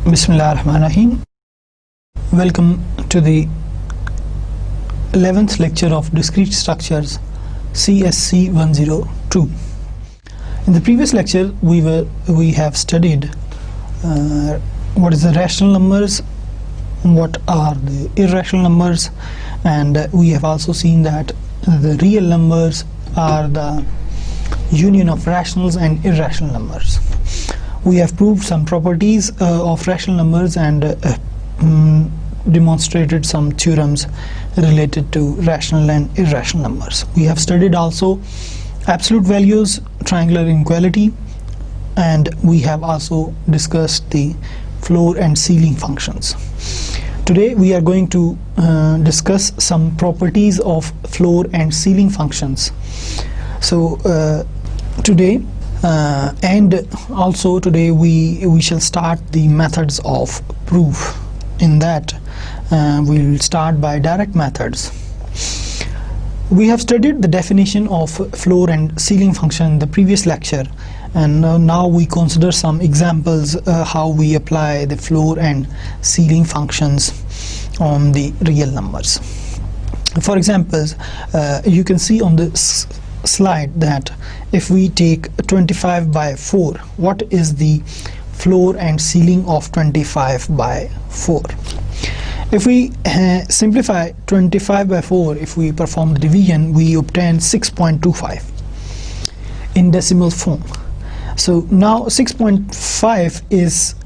Bismillahirrahmanirrahim. Welcome to the 11th lecture of Discrete Structures CSC 102. In the previous lecture we have studied what is the rational numbers, what are the irrational numbers, and we have also seen that the real numbers are the union of rationals and irrational numbers. We have proved some properties of rational numbers and demonstrated some theorems related to rational and irrational numbers. We have studied also absolute values, triangular inequality, and we have also discussed the floor and ceiling functions. Today we are going to discuss some properties of floor and ceiling functions. So today we shall start the methods of proof. In that we will start by direct methods. We have studied the definition of floor and ceiling function in the previous lecture, and now we consider some examples how we apply the floor and ceiling functions on the real numbers. For example, you can see on the slide that if we take 25 by 4, what is the floor and ceiling of 25 by 4? If we simplify 25 by 4, if we perform the division, we obtain 6.25 in decimal form. So now 6.5 is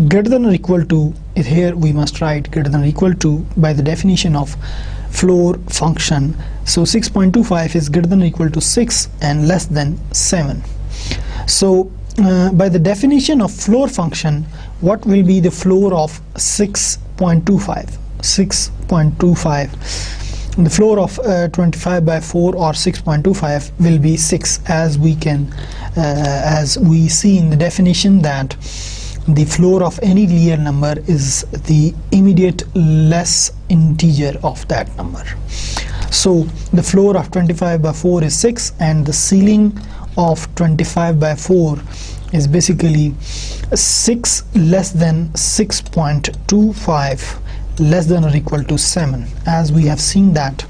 greater than or equal to, here we must write greater than or equal to by the definition of floor function. So 6.25 is greater than or equal to 6 and less than 7. So by the definition of floor function, what will be the floor of 6.25? 6.25. The floor of 25 by 4 or 6.25 will be 6, as we see in the definition that the floor of any real number is the immediate less integer of that number. So the floor of 25 by 4 is 6, and the ceiling of 25 by 4 is basically 6 less than 6.25 less than or equal to 7, as we have seen that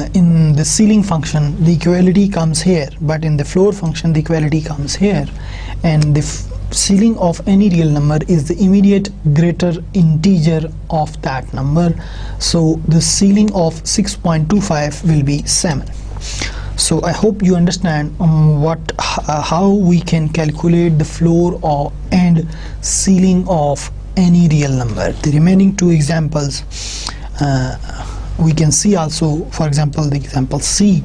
in the ceiling function the equality comes here, but in the floor function the equality comes here, and the ceiling of any real number is the immediate greater integer of that number. So the ceiling of 6.25 will be 7. So I hope you understand how we can calculate the floor and ceiling of any real number. The remaining two examples we can see also. For example, the example C,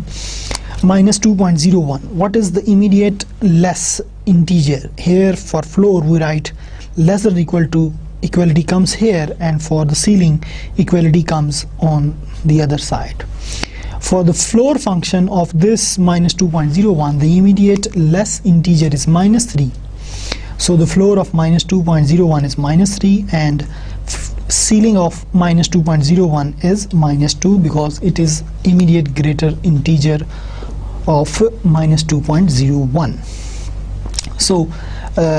minus 2.01. What is the immediate less integer? Here for floor we write less than or equal to, equality comes here, and for the ceiling equality comes on the other side. For the floor function of this minus 2.01, the immediate less integer is minus 3. So the floor of minus 2.01 is minus 3, and ceiling of minus 2.01 is minus 2, because it is immediate greater integer of minus 2.01. So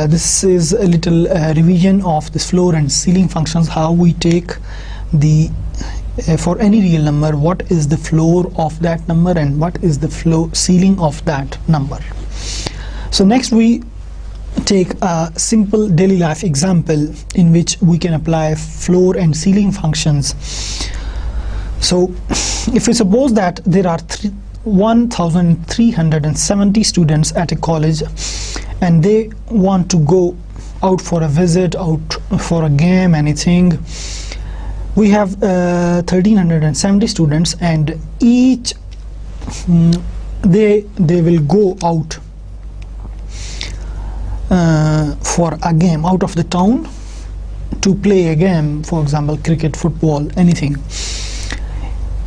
this is a little revision of this floor and ceiling functions, how we take the for any real number, what is the floor of that number and what is the ceiling of that number. So next we take a simple daily life example in which we can apply floor and ceiling functions. So if we suppose that there are 1,370 students at a college, and they want to go out for a visit, out for a game, anything. We have 1,370 students, and each they will go out for a game out of the town to play a game, for example cricket, football, anything.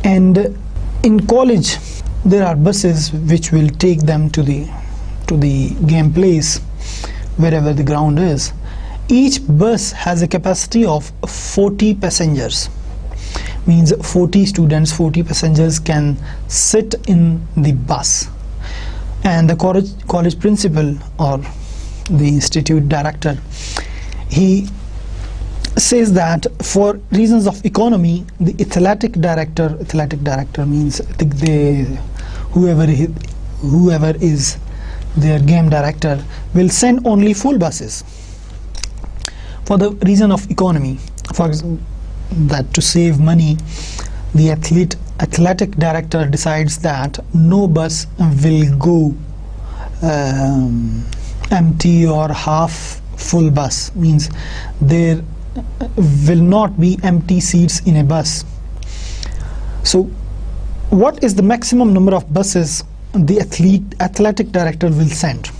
And in college there are buses which will take them to the game place, wherever the ground is. Each bus has a capacity of 40 passengers, means 40 students, 40 passengers can sit in the bus, and the college principal or the institute director, he says that for reasons of economy, the athletic director means whoever is their game director, will send only full buses for the reason of economy. For that, to save money, the athletic director decides that no bus will go empty or half full bus, means there will not be empty seats in a bus. So what is the maximum number of buses the athletic director will send?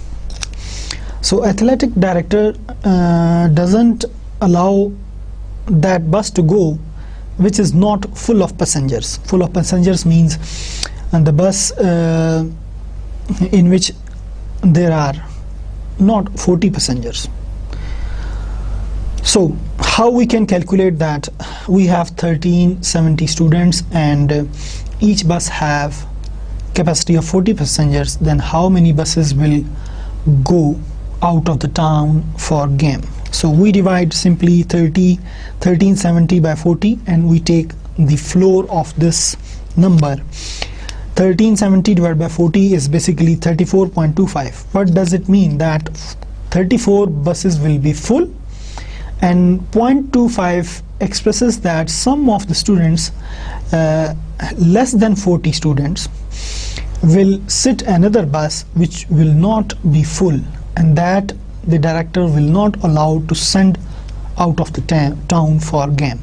So athletic director doesn't allow that bus to go which is not full of passengers. Full of passengers means the bus in which there are not 40 passengers. So how we can calculate that? We have 1370 students and each bus have capacity of 40 passengers. Then how many buses will go out of the town for game? So we divide simply 1370 by 40 and we take the floor of this number. 1370 divided by 40 is basically 34.25. What does it mean? That 34 buses will be full, and 0.25 expresses that some of the students, less than 40 students, will sit another bus which will not be full, and that the director will not allow to send out of the town for game.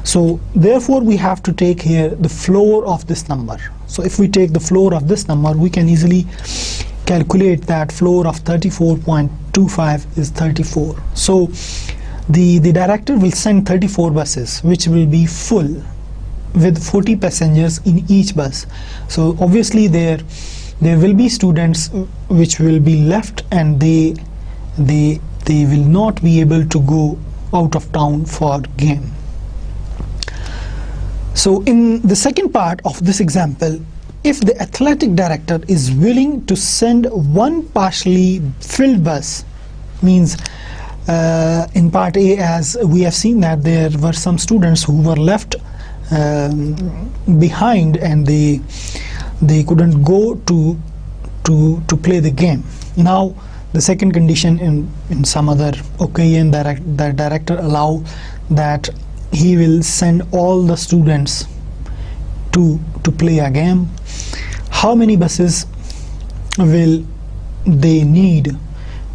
So therefore we have to take here the floor of this number. So if we take the floor of this number, we can easily calculate that floor of 34.25 is 34. So the director will send 34 buses which will be full with 40 passengers in each bus. So obviously there will be students which will be left, and they will not be able to go out of town for game. So in the second part of this example, if the athletic director is willing to send one partially filled bus, means in part A, as we have seen that there were some students who were left behind and they couldn't go to play the game. Now the second condition, in some other occasion, the director allow that he will send all the students to play a game. How many buses will they need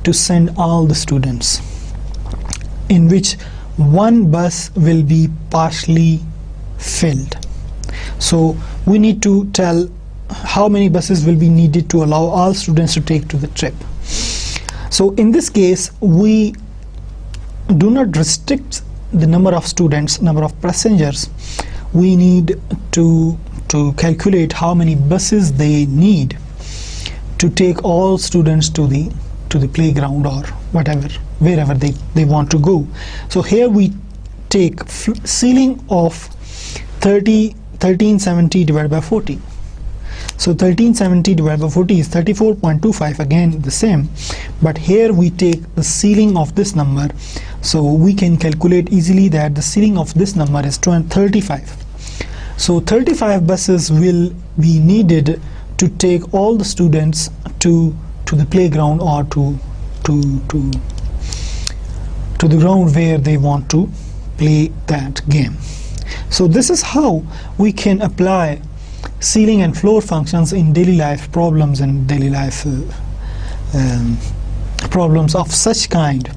to send all the students, in which one bus will be partially filled? So we need to tell how many buses will be needed to allow all students to take to the trip. So in this case, we do not restrict the number of students, number of passengers. We need to calculate how many buses they need to take all students to the playground or wherever they want to go. So here we take ceiling of 1370 divided by 40. So 1370 divided by 40 is 34.25, again the same, but here we take the ceiling of this number. So we can calculate easily that the ceiling of this number is 35. So 35 buses will be needed to take all the students to the playground or to the ground where they want to play that game. So this is how we can apply ceiling and floor functions in daily life problems and daily life problems of such kind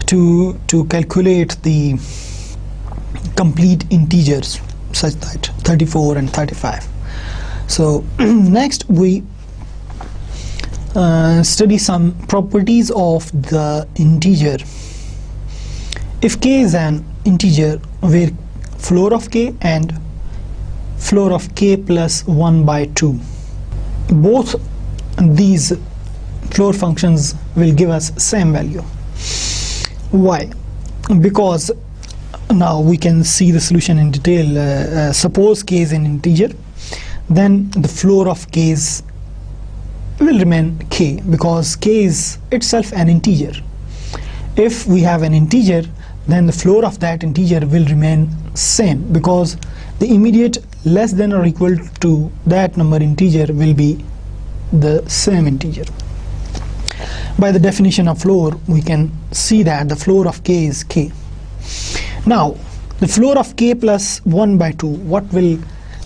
to calculate the complete integers such that 34 and 35. So next we study some properties of the integer. If k is an integer where floor of k and floor of k plus 1 by 2, both these floor functions will give us same value. Why? Because now we can see the solution in detail. Suppose k is an integer, then the floor of k is will remain k, because k is itself an integer. If we have an integer, then the floor of that integer will remain same, because the immediate less than or equal to that number integer will be the same integer. By the definition of floor, we can see that the floor of k is k. Now, the floor of k plus 1 by 2, what will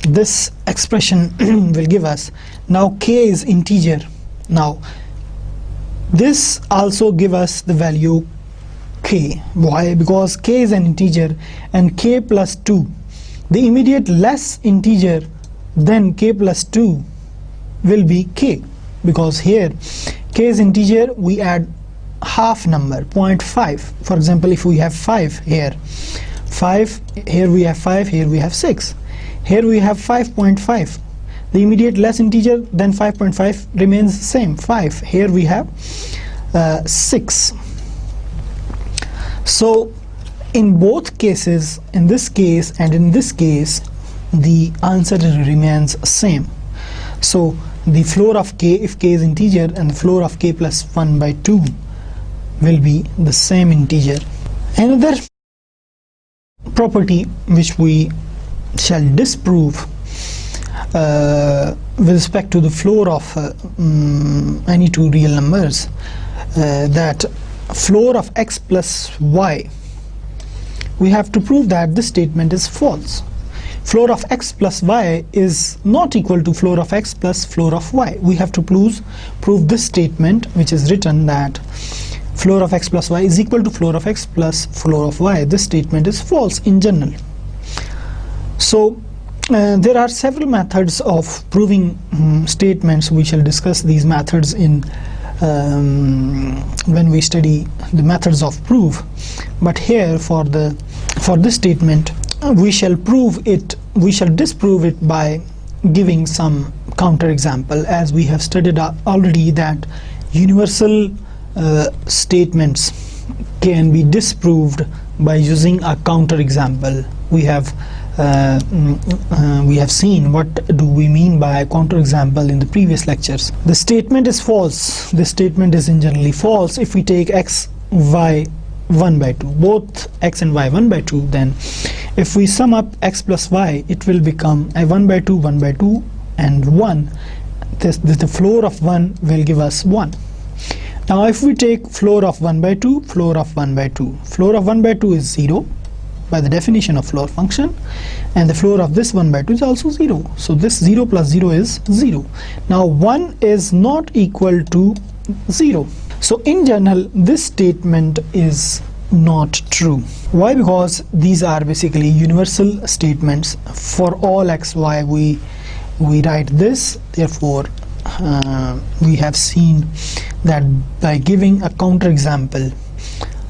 this expression will give us? Now k is integer. Now this also give us the value k. Why? Because k is an integer, and k plus 2, the immediate less integer than k plus 2 will be k, because here k is integer, we add half number, 0.5. For example, if we have 5 here, 5, here we have 5, here we have 6, here we have 5.5. The immediate less integer than 5.5 remains the same, 5. Here we have 6. So in both cases, in this case and in this case, the answer remains same. So the floor of k, if k is integer, and the floor of k plus 1 by 2 will be the same integer. Another property which we shall disprove with respect to the floor of any two real numbers, that floor of x plus y, we have to prove that this statement is false. Floor of x plus y is not equal to floor of x plus floor of y. We have to prove this statement, which is written that floor of x plus y is equal to floor of x plus floor of y. This statement is false in general. So there are several methods of proving statements. We shall discuss these methods in when we study the methods of proof. But here for this statement, we shall disprove it by giving some counterexample, as we have studied already that universal statements can be disproved by using a counterexample. We have seen what do we mean by counterexample in the previous lectures. The statement is false. The statement is generally false if we take x, y 1 by 2, both x and y 1 by 2. Then if we sum up x plus y, it will become a 1 by 2, 1 by 2 and 1. The floor of 1 will give us 1. Now if we take floor of 1 by 2, floor of 1 by 2, floor of 1 by 2 is 0 by the definition of floor function, and the floor of this 1 by 2 is also 0. So this 0 plus 0 is 0. Now 1 is not equal to 0. So in general, this statement is not true. Why? Because these are basically universal statements. For all x, y, we write this. Therefore, we have seen that by giving a counterexample,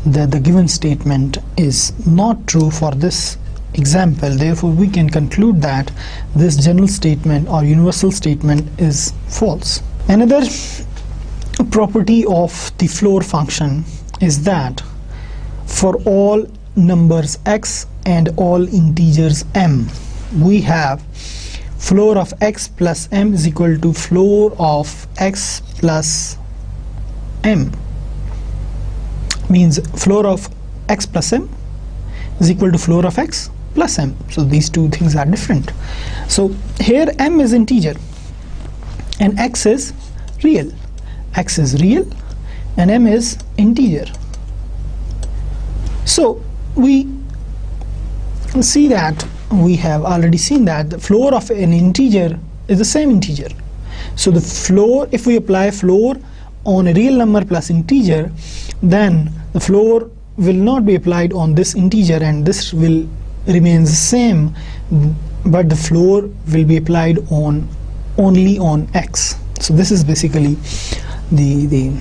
that the given statement is not true for this example. Therefore, we can conclude that this general statement or universal statement is false. Another property of the floor function is that for all numbers x and all integers m, we have floor of x plus m is equal to floor of x plus m. Means floor of x plus m is equal to floor of x plus m. So these two things are different. So here m is integer and x is real. X is real and m is integer. So we see that we have already seen that the floor of an integer is the same integer. So the floor, if we apply floor on a real number plus integer, then the floor will not be applied on this integer and this will remain the same, but the floor will be applied on only on x. So this is basically the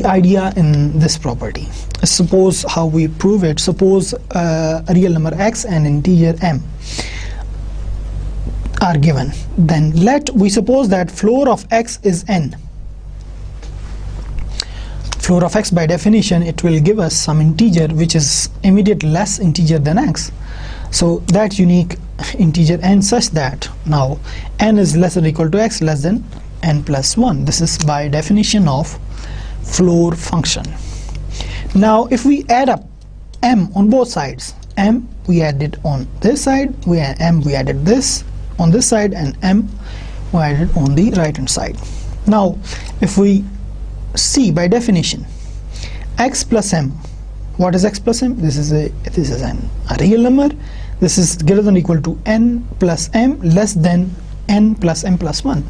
idea in this property. Suppose how we prove it. Suppose a real number x and integer m are given. Then we suppose that floor of x is n. Floor of x, by definition, it will give us some integer which is immediate less integer than x. So that unique integer n such that now n is less than or equal to x less than n plus 1. This is by definition of floor function. Now if we add up m on both sides, m we added on this side, we added this on this side, and m we added on the right hand side. Now if we see by definition x plus m, what is x plus m? This is a real number. This is greater than or equal to n plus m less than n plus m plus 1.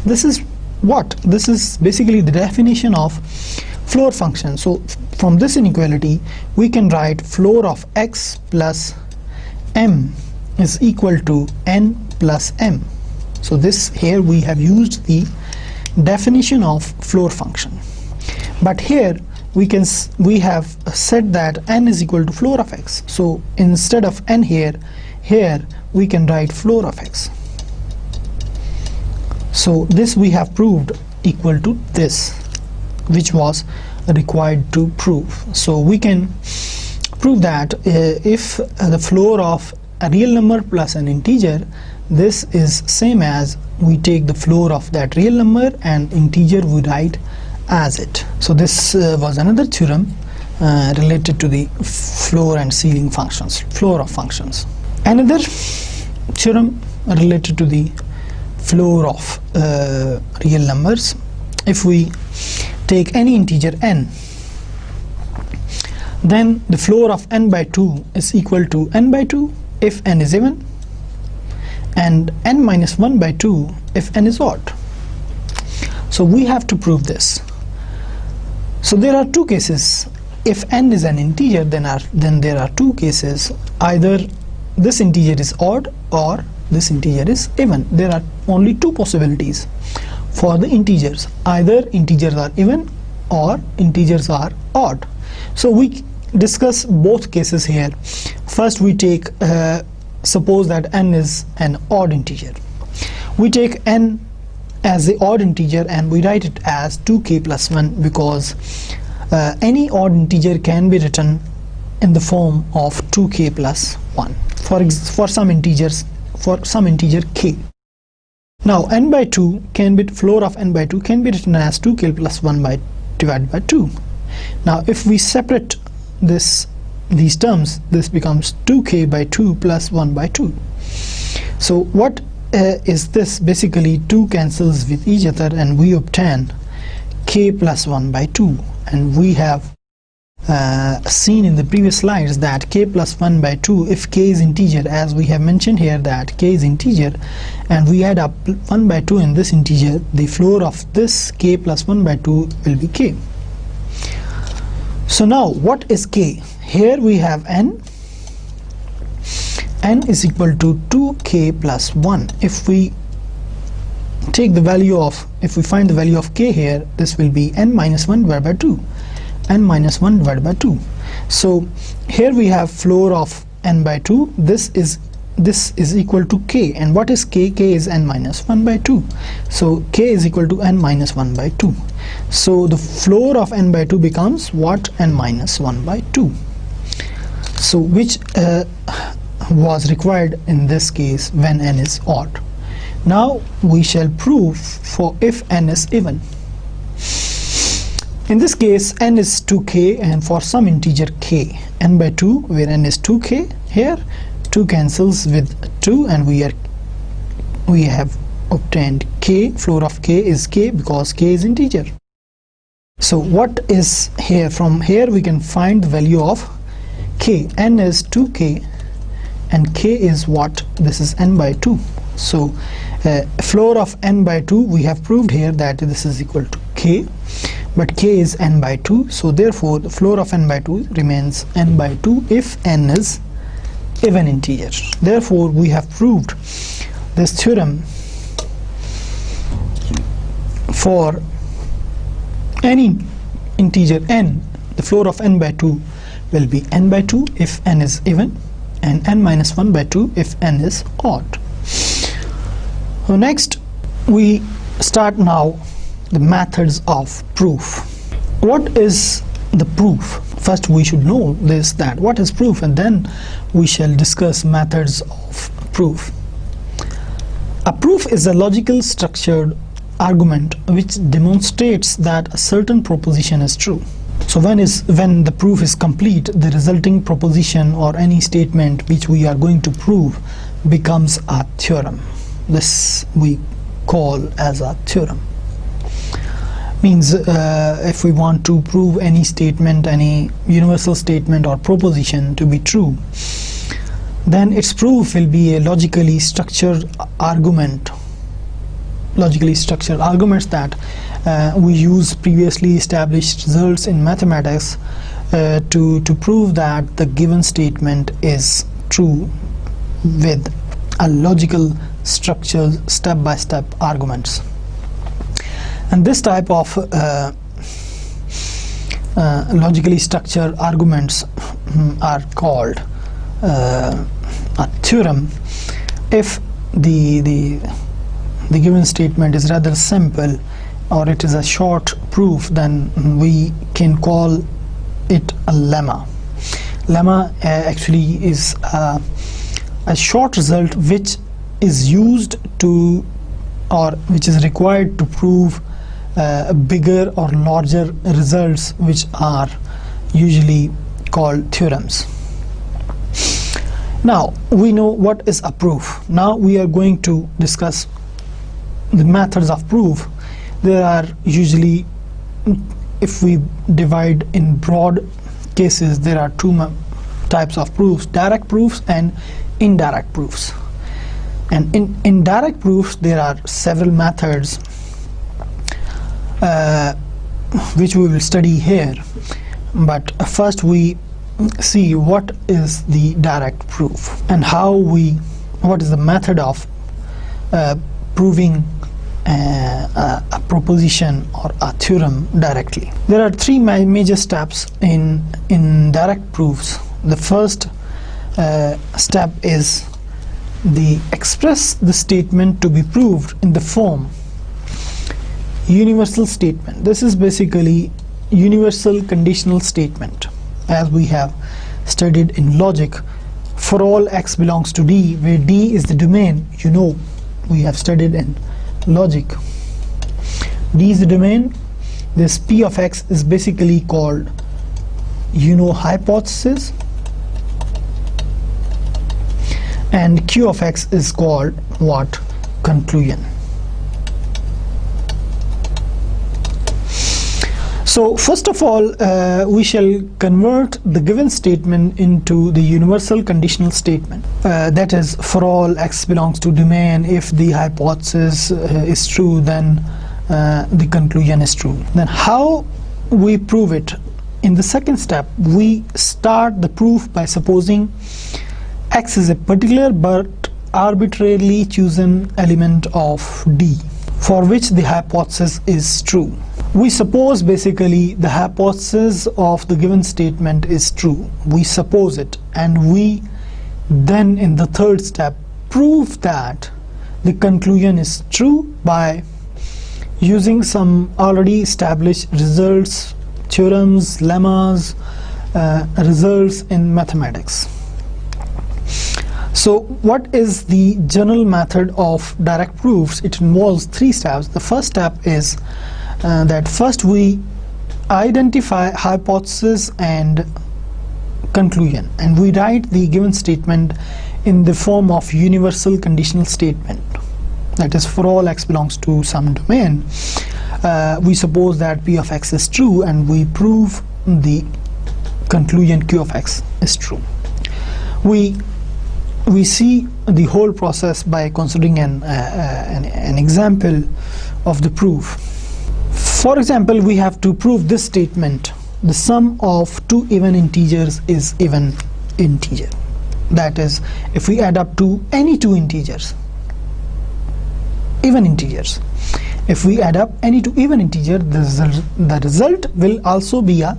This is what? This is basically the definition of floor function. So from this inequality we can write floor of x plus m is equal to n plus m. So this here we have used the definition of floor function, but here we have said that n is equal to floor of x. So instead of n here we can write floor of x. So this we have proved equal to this, which was required to prove. So we can prove that if the floor of a real number plus an integer, this is same as we take the floor of that real number and integer we write as it. So this was another theorem related to the floor and ceiling functions, floor of functions. Another theorem related to the floor of real numbers. If we take any integer n, then the floor of n by 2 is equal to n by 2 if n is even, and n minus 1 by 2 if n is odd. So we have to prove this. So there are two cases. If n is an integer, then there are two cases. Either this integer is odd or this integer is even. There are only two possibilities for the integers. Either integers are even or integers are odd. So we discuss both cases here. First we take suppose that n is an odd integer. We take n as the odd integer and we write it as 2k plus 1, because any odd integer can be written in the form of 2k plus 1 for some integers, for some integer k. Now n by 2 can be, floor of n by 2 can be written as 2k plus 1 by divided by 2. Now if we separate these terms, this becomes 2k by 2 plus 1 by 2. So what is this? Basically 2 cancels with each other and we obtain k plus 1 by 2, and we have seen in the previous slides that k plus 1 by 2, if k is integer, as we have mentioned here that k is integer, and we add up 1 by 2 in this integer, the floor of this k plus 1 by 2 will be k. So now what is k? Here we have n is equal to 2k plus 1. If we take the value of, if we find the value of k here, this will be n minus 1 divided by 2, n minus 1 divided by 2. So here we have floor of n by 2. This is equal to k, and what is k? K is n minus 1 by 2. So k is equal to n minus 1 by 2. So the floor of n by 2 becomes what? N minus 1 by 2. So which was required in this case when n is odd. Now we shall prove for if n is even. In this case n is 2k, and for some integer k, n by 2, where n is 2k, here 2 cancels with 2 and we have obtained k. Floor of k is k because k is integer. So what is here? From here we can find the value of k. N is 2k and k is what? This is n by 2. So floor of n by 2, we have proved here that this is equal to k, but k is n by 2. So therefore the floor of n by 2 remains n by 2 if n is even integer. Therefore we have proved this theorem for any integer n. The floor of n by 2 will be n by 2 if n is even, and n minus 1 by 2 if n is odd. So next we start now the methods of proof. What is the proof? First we should know this, that what is proof, and then we shall discuss methods of proof. A proof is a logical structured argument which demonstrates that a certain proposition is true. So when the proof is complete, the resulting proposition or any statement which we are going to prove becomes a theorem. This we call as a theorem. Means if we want to prove any statement, any universal statement or proposition to be true, then its proof will be a logically structured argument. Logically structured arguments that we use previously established results in mathematics to prove that the given statement is true with a logical structure, step-by-step arguments. And this type of logically structured arguments are called a theorem if the given statement is rather simple, or it is a short proof, then we can call it a lemma. Lemma actually is a short result which is used to, or which is required to prove bigger or larger results, which are usually called theorems. Now we know what is a proof. Now we are going to discuss the methods of proof. There are usually, if we divide in broad cases, there are two types of proofs: direct proofs and indirect proofs. And in indirect proofs there are several methods which we will study here. But first we see what is the direct proof and what is the method of proving a proposition or a theorem directly. There are three major steps in direct proofs. The first step is express the statement to be proved in the form universal statement. This is basically universal conditional statement, as we have studied in logic. For all x belongs to D, where D is the domain, we have studied in logic. D is the domain. This P of x is basically called hypothesis, and Q of x is called what? Conclusion. So first of all, we shall convert the given statement into the universal conditional statement. That is, for all x belongs to domain, if the hypothesis is true, then the conclusion is true. Then how we prove it? In the second step, we start the proof by supposing x is a particular but arbitrarily chosen element of D, for which the hypothesis is true. We suppose basically the hypothesis of the given statement is true. We suppose it, and we then in the third step prove that the conclusion is true by using some already established results, theorems, lemmas, results in mathematics. So what is the general method of direct proofs? It involves three steps. The first step is that first we identify hypothesis and conclusion, and we write the given statement in the form of universal conditional statement. That is, for all x belongs to some domain, we suppose that P of x is true, and we prove the conclusion Q of x is true. We see the whole process by considering an example of the proof. For example, we have to prove this statement: the sum of two even integers is even integer. That is, if we add up to any two integers, even integers, if we add up any two even integer, the result will also be a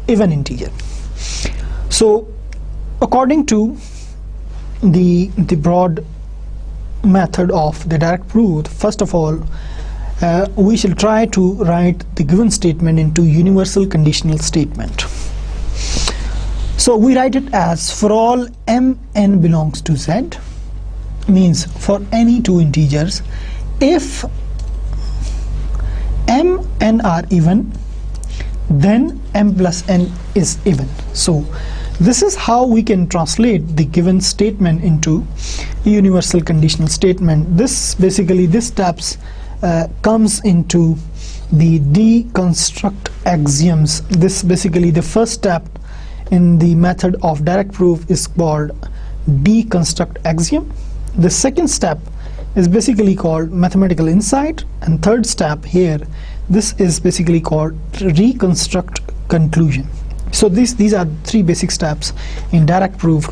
even integer. So according to the broad method of the direct proof, first of all, we shall try to write the given statement into universal conditional statement. So we write it as, for all mn belongs to z, means for any two integers, if m, n are even, then m plus n is even. So this is how we can translate the given statement into a universal conditional statement. This basically, this steps comes into the deconstruct axioms. This basically, the first step in the method of direct proof is called deconstruct axiom. The second step is basically called mathematical insight, and third step here, this is basically called reconstruct conclusion. So these are three basic steps in direct proof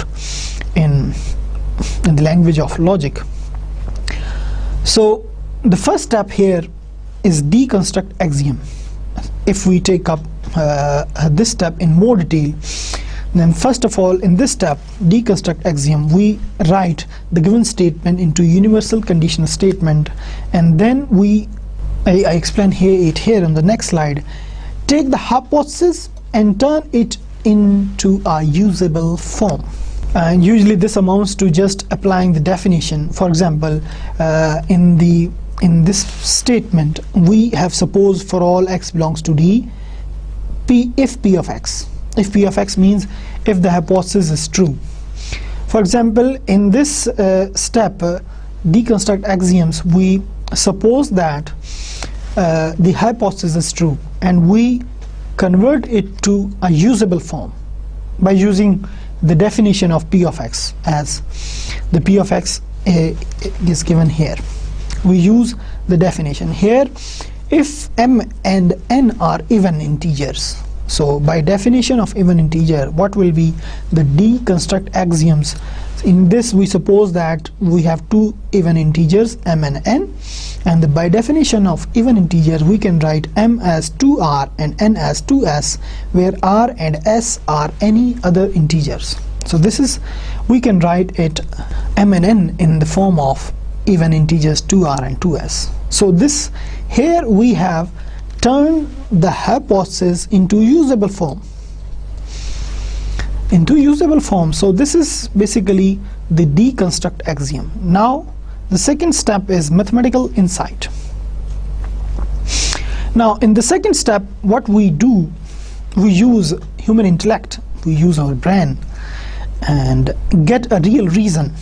in the language of logic. So the first step here is deconstruct axiom. If we take up this step in more detail, then first of all, in this step, deconstruct axiom, we write the given statement into universal conditional statement, and then I explain it here on the next slide. Take the hypothesis and turn it into a usable form. And usually this amounts to just applying the definition. For example, in this statement, we have supposed for all x belongs to D, if p of x. If p of x means if the hypothesis is true. For example, in this step, deconstruct axioms, we suppose that the hypothesis is true, and we convert it to a usable form by using the definition of p of x, as the p of x is given here. We use the definition here. If m and n are even integers, so by definition of even integer, what will be the deconstruct axioms? In this, we suppose that we have two even integers, m and n, and by definition of even integer, we can write m as 2r and n as 2s, where r and s are any other integers. So this is, we can write it m and n in the form of even integers 2r and 2s. So this, here we have turned the hypothesis into usable form. So this is basically the deconstruct axiom. Now the second step is mathematical insight. Now in the second step, what we do, we use human intellect, we use our brain and get a real reason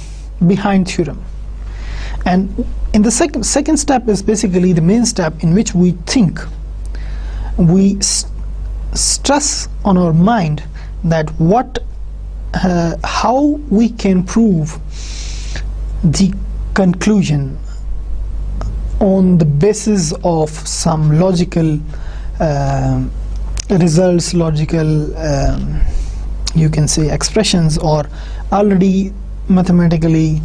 behind theorem. And in the second step is basically the main step in which we think. We stress on our mind that how we can prove the conclusion on the basis of some logical results, logical you can say expressions, or already mathematical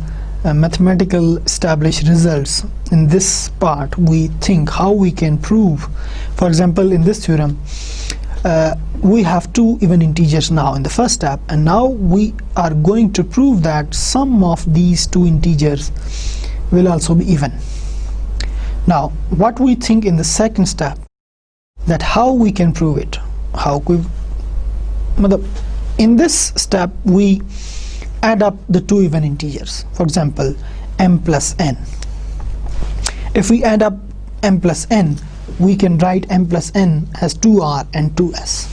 established results. In this part, we think how we can prove. For example, in this theorem, we have two even integers now in the first step, and now we are going to prove that sum of these two integers will also be even. Now what we think in the second step, that how we can prove it, in this step we add up the two even integers. For example, m plus n. If we add up m plus n, we can write m plus n as 2r and 2s.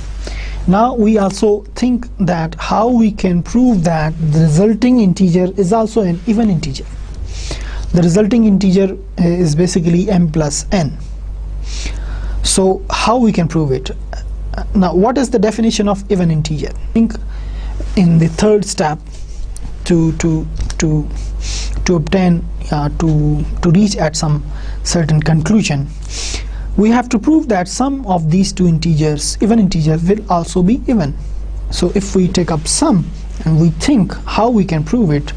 Now we also think that how we can prove that the resulting integer is also an even integer. The resulting integer is basically m plus n. So how we can prove it? Now what is the definition of even integer? I think in the third step, to obtain to reach at some certain conclusion, we have to prove that sum of these two integers, even integers, will also be even. So if we take up sum and we think how we can prove it,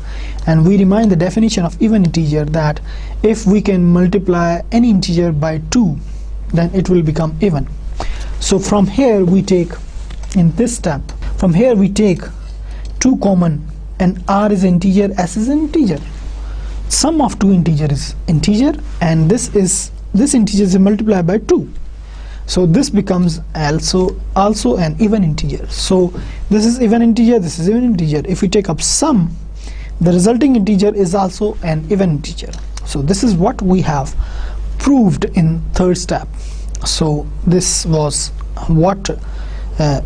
and we remind the definition of even integer, that if we can multiply any integer by 2, then it will become even. So from here we take, in this step, from here we take 2 common, and r is integer, s is integer. Sum of two integer is integer, and this integer is multiplied by 2. So this becomes also an even integer. So this is even integer, this is even integer. If we take up sum, the resulting integer is also an even integer. So this is what we have proved in third step. So this was what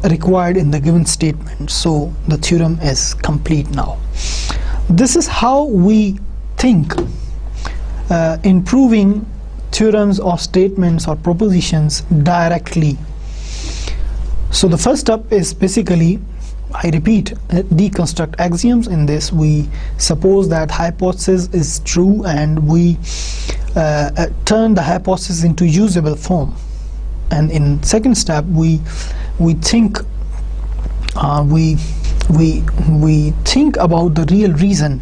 required in the given statement, so the theorem is complete now. This is how we think in proving theorems or statements or propositions directly. So the first step is basically, I repeat, deconstruct axioms. In this we suppose that hypothesis is true and we turn the hypothesis into usable form. And in second step we think we think about the real reason,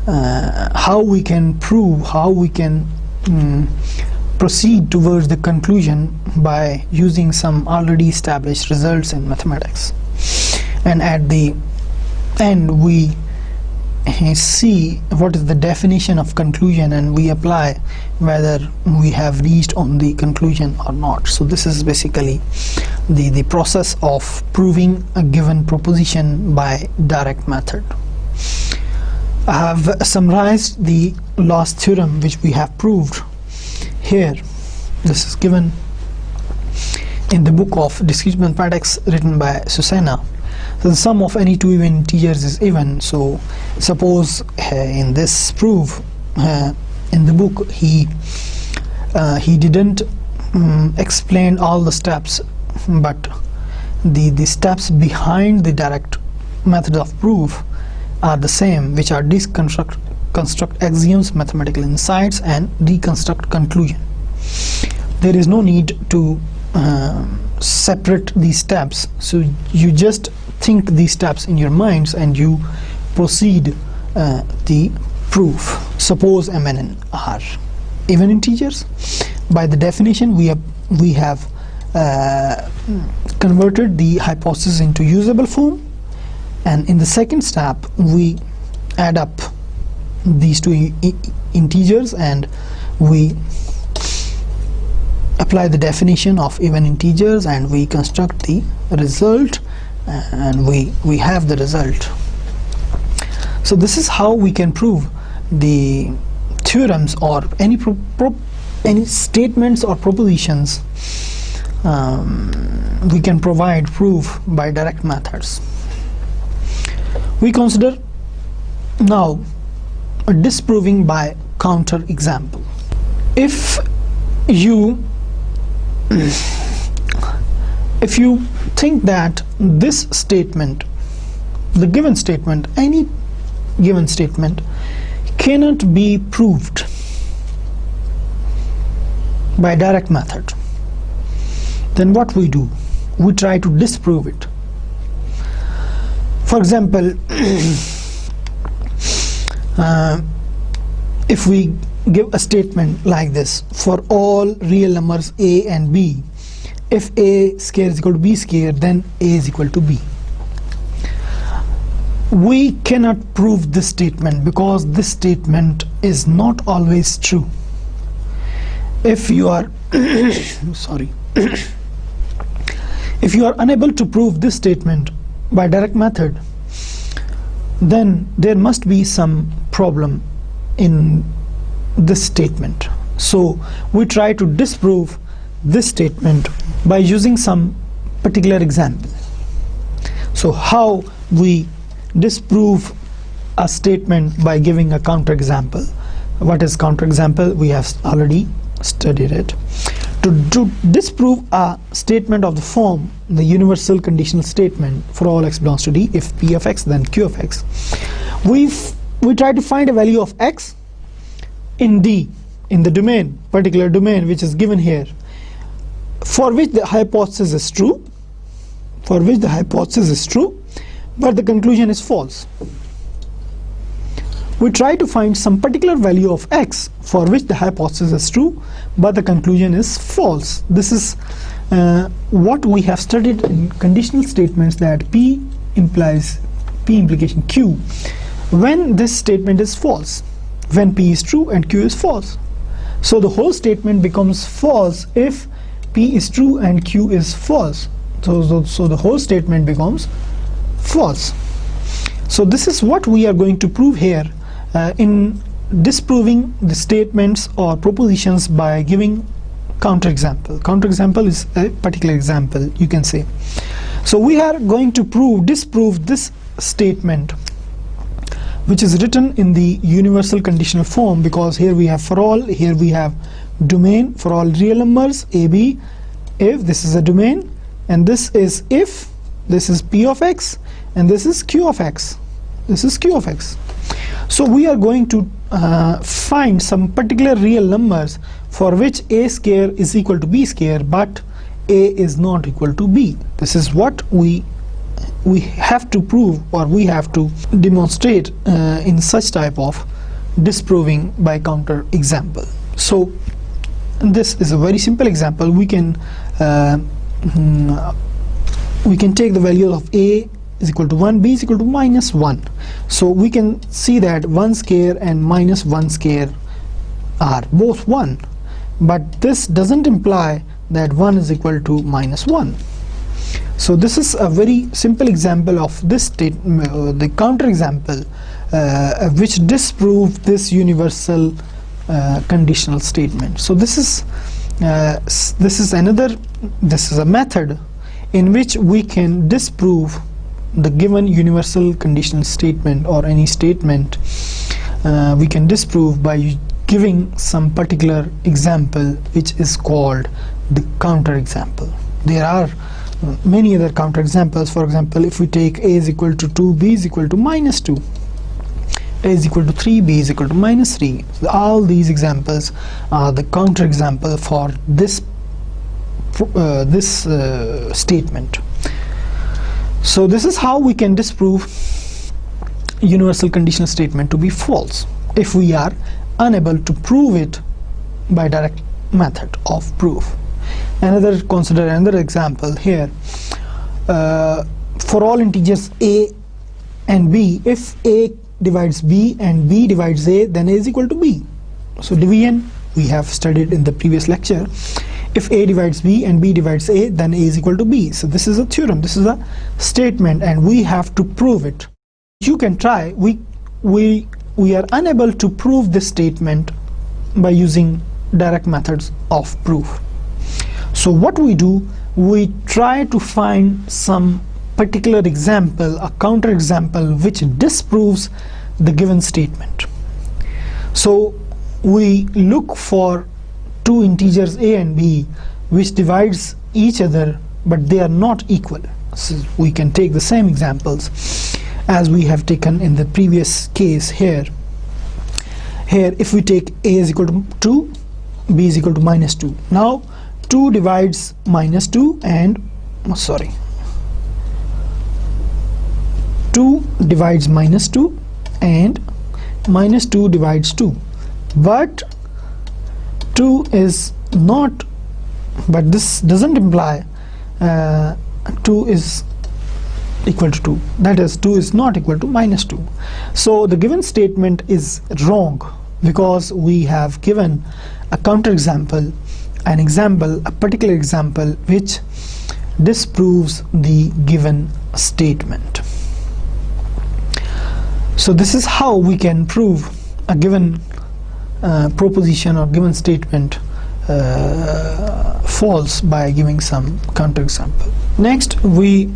how we can prove, how we can proceed towards the conclusion by using some already established results in mathematics. And at the end we see what is the definition of conclusion, and we apply whether we have reached on the conclusion or not. So this is basically the process of proving a given proposition by direct method. I have summarized the last theorem which we have proved here. This is given in the book of Discrete Mathematics written by Susanna. So the sum of any two even integers is even. So suppose in this proof in the book he didn't explain all the steps, but the steps behind the direct method of proof are the same, which are construct axioms, mathematical insights, and reconstruct conclusion. There is no need to separate these steps, so you just think these steps in your minds and you proceed the proof. Suppose m and n are even integers. By the definition we have converted the hypothesis into usable form, and in the second step we add up these two integers and we apply the definition of even integers and we construct the result, and we have the result. So this is how we can prove the theorems or any statements or propositions. We can provide proof by direct methods. We consider now a disproving by counterexample. If you think that this statement, the given statement, any given statement cannot be proved by direct method, then what we do? We try to disprove it. For example, if we give a statement like this: for all real numbers a and b, if a square is equal to b square, then a is equal to b. We cannot prove this statement because this statement is not always true. If you are sorry if you are unable to prove this statement by direct method, then there must be some problem in this statement. So we try to disprove this statement by using some particular example. So how we disprove a statement? By giving a counterexample. What is counterexample? We have already studied it. To disprove a statement of the form, the universal conditional statement for all x belongs to D, if p of x then q of x, we try to find a value of x in D, in the domain, particular domain which is given here, for which the hypothesis is true, but the conclusion is false. We try to find some particular value of x for which the hypothesis is true, but the conclusion is false. This is what we have studied in conditional statements, that P implies P implication Q when this statement is false, when P is true and Q is false. So the whole statement becomes false if P is true and Q is false. So the whole statement becomes false. So this is what we are going to prove here in disproving the statements or propositions by giving counterexample. Counterexample is a particular example, you can say. So we are going to disprove this statement, which is written in the universal conditional form, because here we have for all, here we have domain for all real numbers a, b, if this is a domain, and this is if, this is p of x, and this is q of x, this is q of x. So we are going to find some particular real numbers for which a square is equal to b square, but a is not equal to b. This is what we have to prove, or we have to demonstrate in such type of disproving by counter example. So this is a very simple example. We can take the value of a is equal to 1, b is equal to minus 1. So we can see that 1 square and minus 1 square are both 1, but this doesn't imply that 1 is equal to minus 1. So this is a very simple example of this statement, the counter example, which disproves this universal conditional statement. So this is a method in which we can disprove the given universal conditional statement, or any statement we can disprove by giving some particular example, which is called the counter example. There are many other counter examples. For example, if we take a is equal to 2, b is equal to minus 2, a is equal to 3, b is equal to minus 3. All these examples are the counter example for this statement. So this is how we can disprove universal conditional statement to be false, if we are unable to prove it by direct method of proof. Consider another example here. For all integers a and b, if a divides b and b divides a, then a is equal to b. So division we have studied in the previous lecture. If a divides b and b divides a, then a is equal to b. So this is a theorem, this is a statement, and we have to prove it. You can try. We are unable to prove this statement by using direct methods of proof. So what we do, we try to find some particular example, a counter example, which disproves the given statement. So we look for two integers a and b which divides each other, but they are not equal. So we can take the same examples as we have taken in the previous case here. Here, if we take a is equal to 2, b is equal to minus 2. Now 2 divides minus 2 and 2 divides minus 2 and minus 2 divides 2, but 2 is not, but this doesn't imply 2 is equal to 2, that is 2 is not equal to minus 2. So the given statement is wrong, because we have given a counter example, a particular example which disproves the given statement. So this is how we can prove a given proposition or given statement false by giving some counter example. Next we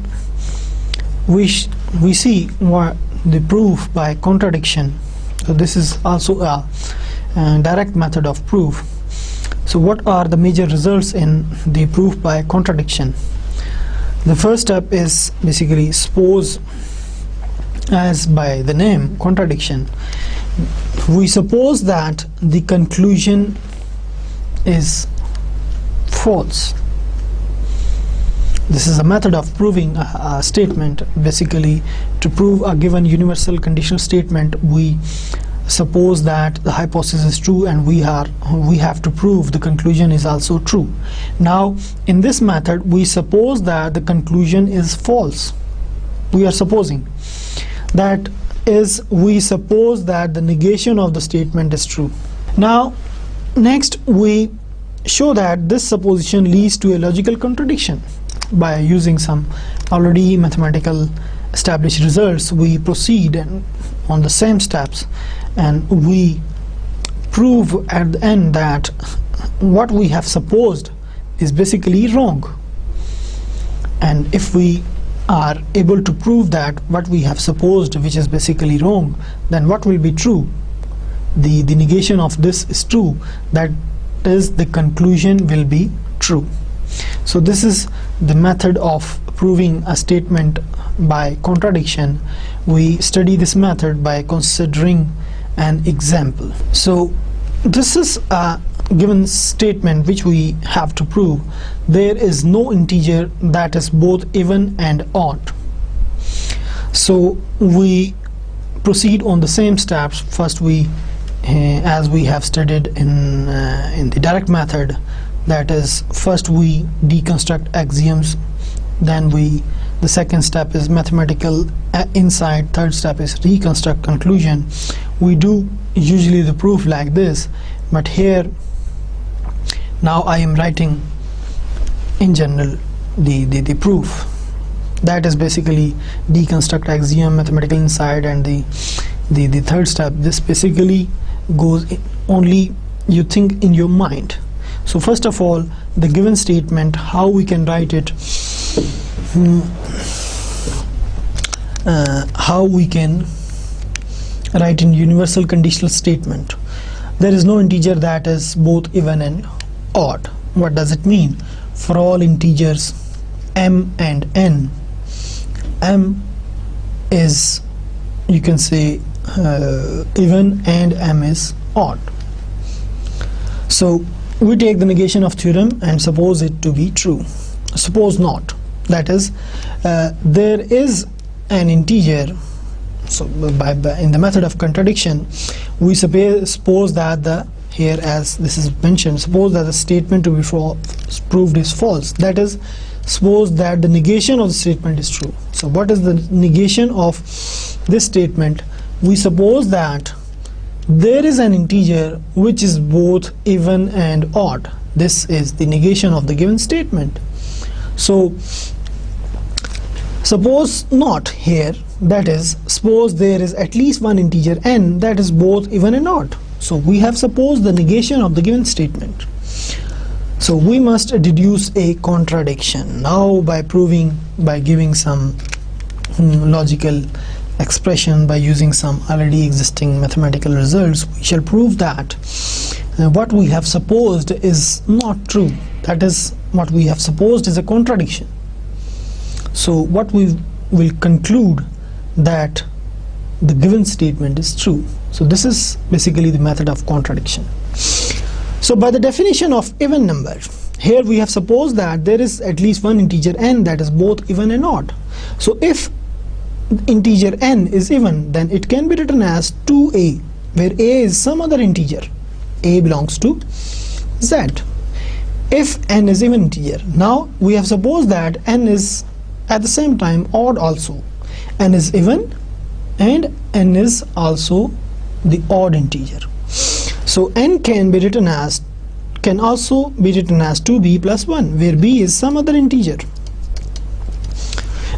see what the proof by contradiction. So this is also a direct method of proof. So what are the major results in the proof by contradiction? The first step is basically suppose, as by the name contradiction, we suppose that the conclusion is false. This is a method of proving a statement. Basically, to prove a given universal conditional statement, we suppose that the hypothesis is true, and we have to prove the conclusion is also true. Now in this method, we suppose that the conclusion is false. We are supposing that is, we suppose that the negation of the statement is true. Now next we show that this supposition leads to a logical contradiction. By using some already mathematical established results, we proceed on the same steps, and we prove at the end that what we have supposed is basically wrong, and if we are able to prove that what we have supposed, which is basically wrong, then what will be true? The negation of this is true, that is, the conclusion will be true. So this is the method of proving a statement by contradiction. We study this method by considering an example. So this is a given statement which we have to prove. There is no integer that is both even and odd. So we proceed on the same steps. First, we as we have studied in the direct method, that is, first we deconstruct axioms, then the second step is mathematical insight, third step is reconstruct conclusion. We do usually the proof like this, but here now I am writing in general the proof. That is basically deconstruct axiom, mathematical insight, and the third step. This basically goes only you think in your mind. So first of all, the given statement, how we can write it, how we can write in universal conditional statement. There is no integer that is both even and odd. What does it mean? For all integers m and n, m is, you can say, even, and m is odd. So we take the negation of theorem and suppose it to be true. Suppose not, that is, there is an integer. So in the method of contradiction, we suppose that here, as this is mentioned, suppose that the statement to be proved is false. That is, suppose that the negation of the statement is true. So what is the negation of this statement? We suppose that there is an integer which is both even and odd. This is the negation of the given statement. So suppose not here, that is, suppose there is at least one integer n that is both even and odd. So we have supposed the negation of the given statement. So we must deduce a contradiction. Now by giving some logical expression, by using some already existing mathematical results, we shall prove that what we have supposed is not true. That is, what we have supposed is a contradiction. So what we will conclude that the given statement is true. So this is basically the method of contradiction. So by the definition of even number, here we have supposed that there is at least one integer n that is both even and odd. So if integer n is even, then it can be written as 2a, where a is some other integer. A belongs to z. If n is even integer, now we have supposed that n is at the same time odd also. N is even and n is also the odd integer. So n can also be written as 2b plus 1, where b is some other integer.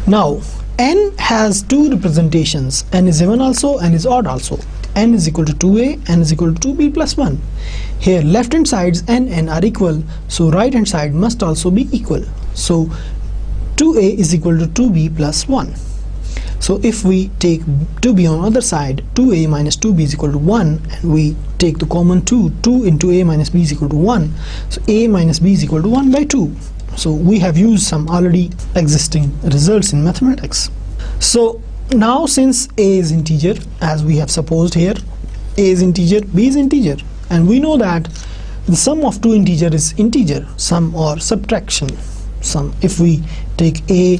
Now n has two representations. N is even also, n is odd also. N is equal to 2a, n is equal to 2b plus 1. Here left hand sides n and are equal, so right hand side must also be equal. So 2a is equal to 2b plus 1. So if we take 2b on other side, 2a minus 2b is equal to 1, and we take the common 2 into a minus b is equal to 1. So a minus b is equal to 1 by 2. So we have used some already existing results in mathematics. So now since a is integer, as we have supposed here, a is integer, b is integer, and we know that the sum of two integers is integer, sum or subtraction. Sum, if we take a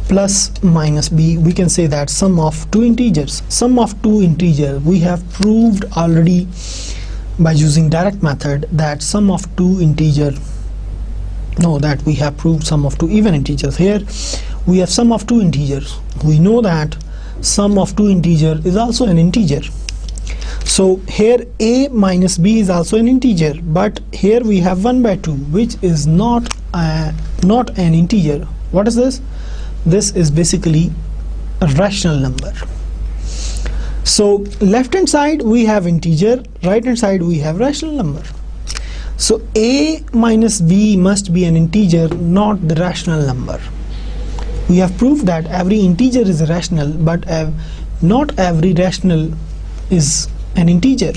plus minus b, we can say that sum of two integers. Sum of two integers, we have proved already by using direct method that sum of two integer, no, that we have proved sum of two even integers. Here we have sum of two integers. We know that sum of two integer is also an integer. So here a minus b is also an integer, but here we have 1 by 2, which is not an integer. What is this? This is basically a rational number. So left hand side we have integer, right hand side we have rational number. So a minus b must be an integer, not the rational number. We have proved that every integer is a rational, but not every rational is an integer.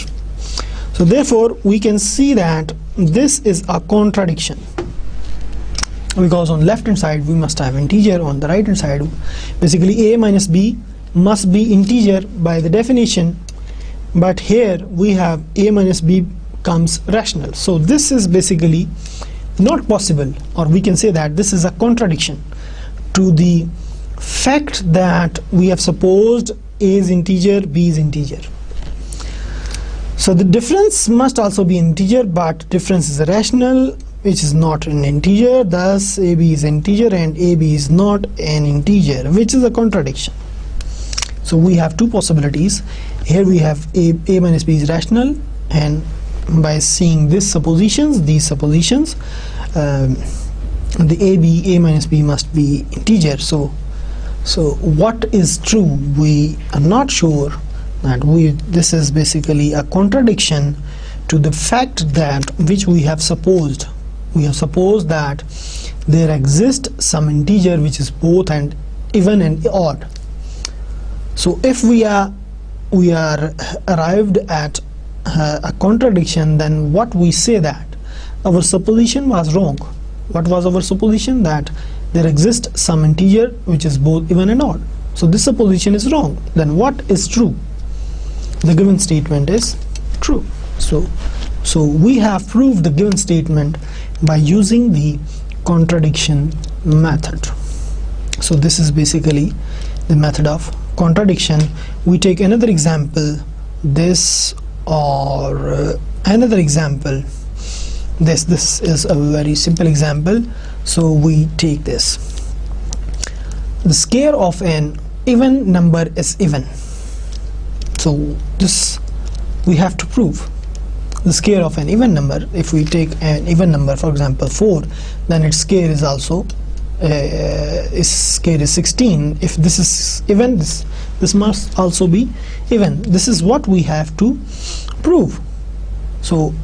So therefore we can see that this is a contradiction, because on left hand side we must have integer, on the right hand side basically a minus b must be integer by the definition, but here we have a minus b comes rational. So this is basically not possible, or we can say that this is a contradiction to the fact that we have supposed a is integer, b is integer. So the difference must also be integer, but difference is a rational which is not an integer, thus ab is integer and ab is not an integer, which is a contradiction. So we have two possibilities. Here we have a minus b is rational, and by seeing these suppositions, the a minus b must be integer. So what is true? We are not sure. That this is basically a contradiction to the fact that which we have supposed. We have supposed that there exists some integer which is both and even and odd. So if we are arrived at a contradiction, then what we say that our supposition was wrong. What was our supposition? That there exists some integer which is both even and odd. So this supposition is wrong. Then what is true? The given statement is true. So we have proved the given statement by using the contradiction method. So this is basically the method of contradiction. We take another example, this or another example. This is a very simple example. So we take this. The square of an even number is even. So this we have to prove. The square of an even number, if we take an even number, for example 4, then its square is also its square is 16. If this is even, this must also be even. This is what we have to prove. So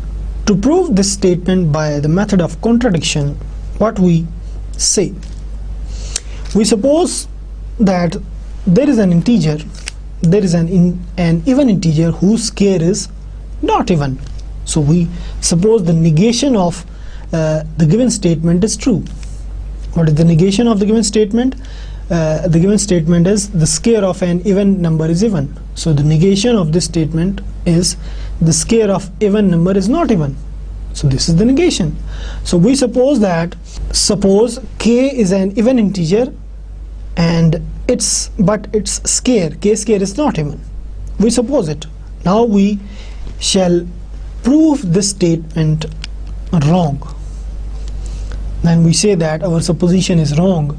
to prove this statement by the method of contradiction, what we say, we suppose that there is an integer, there is an even integer whose square is not even. So we suppose the negation of the given statement is true. What is the negation of the given statement? The given statement is the square of an even number is even. So the negation of this statement is the square of even number is not even. So this is the negation. So we suppose that, suppose k is an even integer and its square, k square is not even. We suppose it. Now we shall prove this statement wrong. Then we say that our supposition is wrong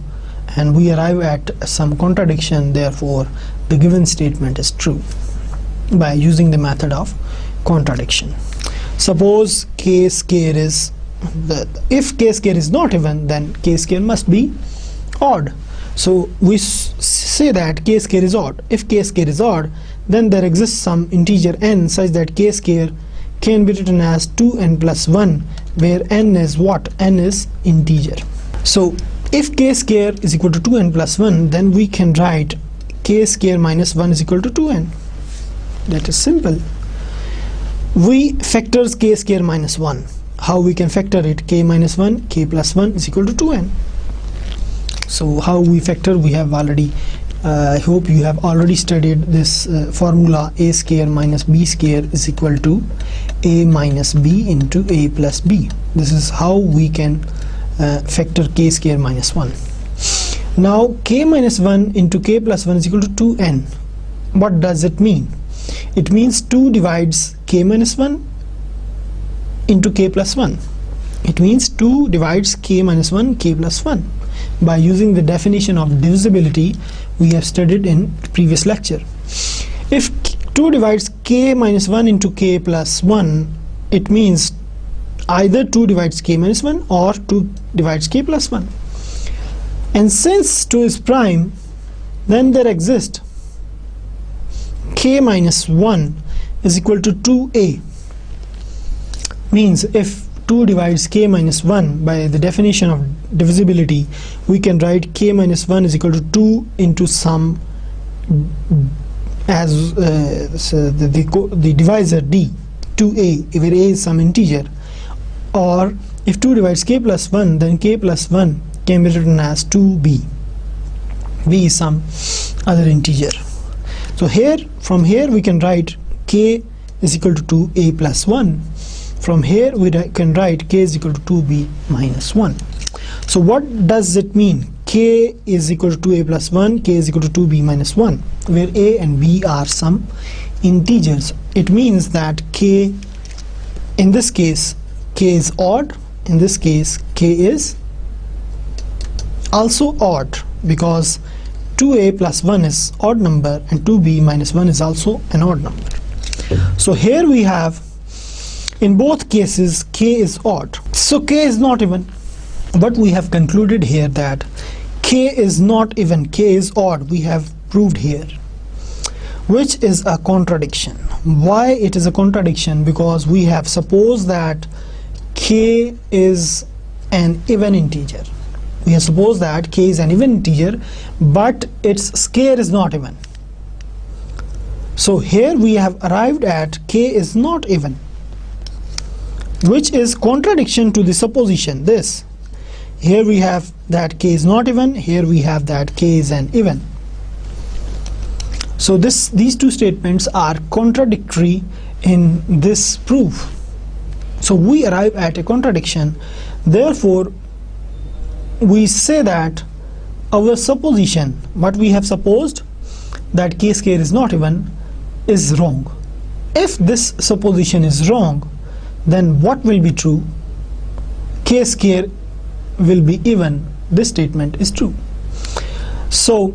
and we arrive at some contradiction, therefore the given statement is true by using the method of contradiction. Suppose k square is, if k square is not even, then k square must be odd. So we say that k square is odd. If k square is odd, then there exists some integer n such that k square can be written as 2n plus 1, where n is what? N is integer. So if k square is equal to 2n plus 1, then we can write k square minus 1 is equal to 2n. That is simple. We factors k square minus 1. How we can factor it? K minus 1, k plus 1 is equal to 2n. So how we factor, we have already, I hope you have already studied this formula, a square minus b square is equal to a minus b into a plus b. This is how we can factor k square minus 1. Now k minus 1 into k plus 1 is equal to 2n. What does it mean? It means 2 divides k minus 1 into k plus 1. It means 2 divides k minus 1 k plus 1 by using the definition of divisibility we have studied in previous lecture. If 2 divides k minus 1 into k plus 1, it means either 2 divides k minus 1 or 2 divides k plus 1. And since 2 is prime, then there exists k minus 1 is equal to 2a. Means if 2 divides k minus 1, by the definition of divisibility, we can write k minus 1 is equal to 2 into some as so the divisor d, 2a, where a is some integer. Or if 2 divides k plus 1, then k plus 1 can be written as 2b. b is some other integer. So here, from here we can write k is equal to 2a plus 1. From here we can write k is equal to 2b minus 1. So what does it mean? K is equal to 2a plus 1, k is equal to 2b minus 1, where a and b are some integers. It means that k, in this case, k is odd. In this case, k is also odd, because 2a plus 1 is odd number and 2b minus 1 is also an odd number. So here we have, in both cases, k is odd. So k is not even. But we have concluded here that k is not even, k is odd. We have proved here, which is a contradiction. Why it is a contradiction? Because we have supposed that k is an even integer. We have supposed that k is an even integer, but its square is not even. So here we have arrived at k is not even, which is contradiction to the supposition this. Here we have that k is not even, here we have that k is an even. So these two statements are contradictory in this proof. So we arrive at a contradiction. Therefore we say that our supposition, what we have supposed, that k square is not even, is wrong. If this supposition is wrong, then what will be true? K square will be even. This statement is true. So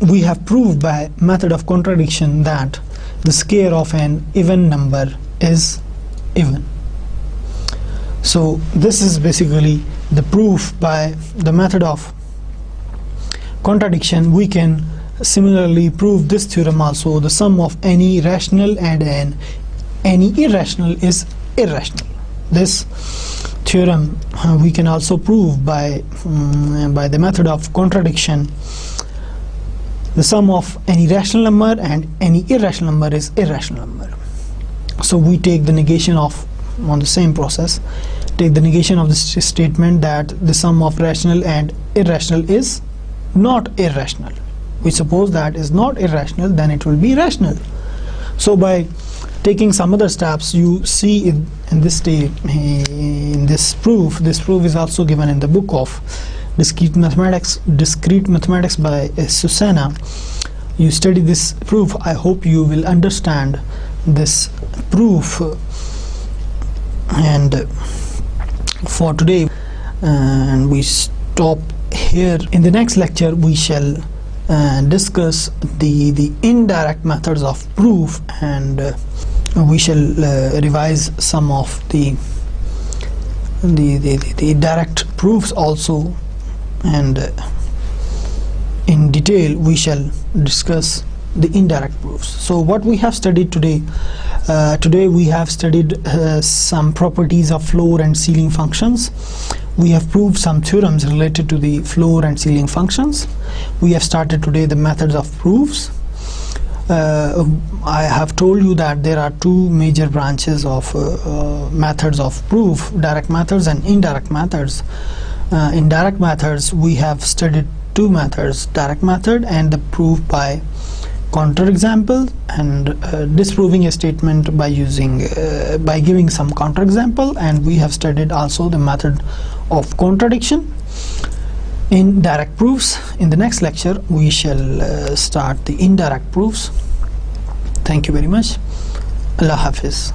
we have proved by method of contradiction that the square of an even number is even. So this is basically the proof by the method of contradiction. We can similarly prove this theorem also. The sum of any rational and any irrational is irrational. This theorem we can also prove by the method of contradiction. The sum of any rational number and any irrational number is irrational number. So we take the negation of, on the same process, take the negation of this statement that the sum of rational and irrational is not irrational. We suppose that is not irrational, then it will be rational. So by taking some other steps, you see in this proof. This proof is also given in the book of Discrete Mathematics by Susanna. You study this proof. I hope you will understand this proof. And for today, and we stop here. In the next lecture, we shall discuss the indirect methods of proof, and we shall revise some of the direct proofs also, and in detail we shall discuss the indirect proofs. So what we have studied today, we have studied some properties of floor and ceiling functions. We have proved some theorems related to the floor and ceiling functions. We have started today the methods of proofs. I have told you that there are two major branches of methods of proof: direct methods and indirect methods. In direct methods, we have studied two methods: direct method and the proof by counterexample, and disproving a statement by using by giving some counterexample. And we have studied also the method of contradiction in direct proofs. In the next lecture, we shall start the indirect proofs. Thank you very much. Allah Hafiz.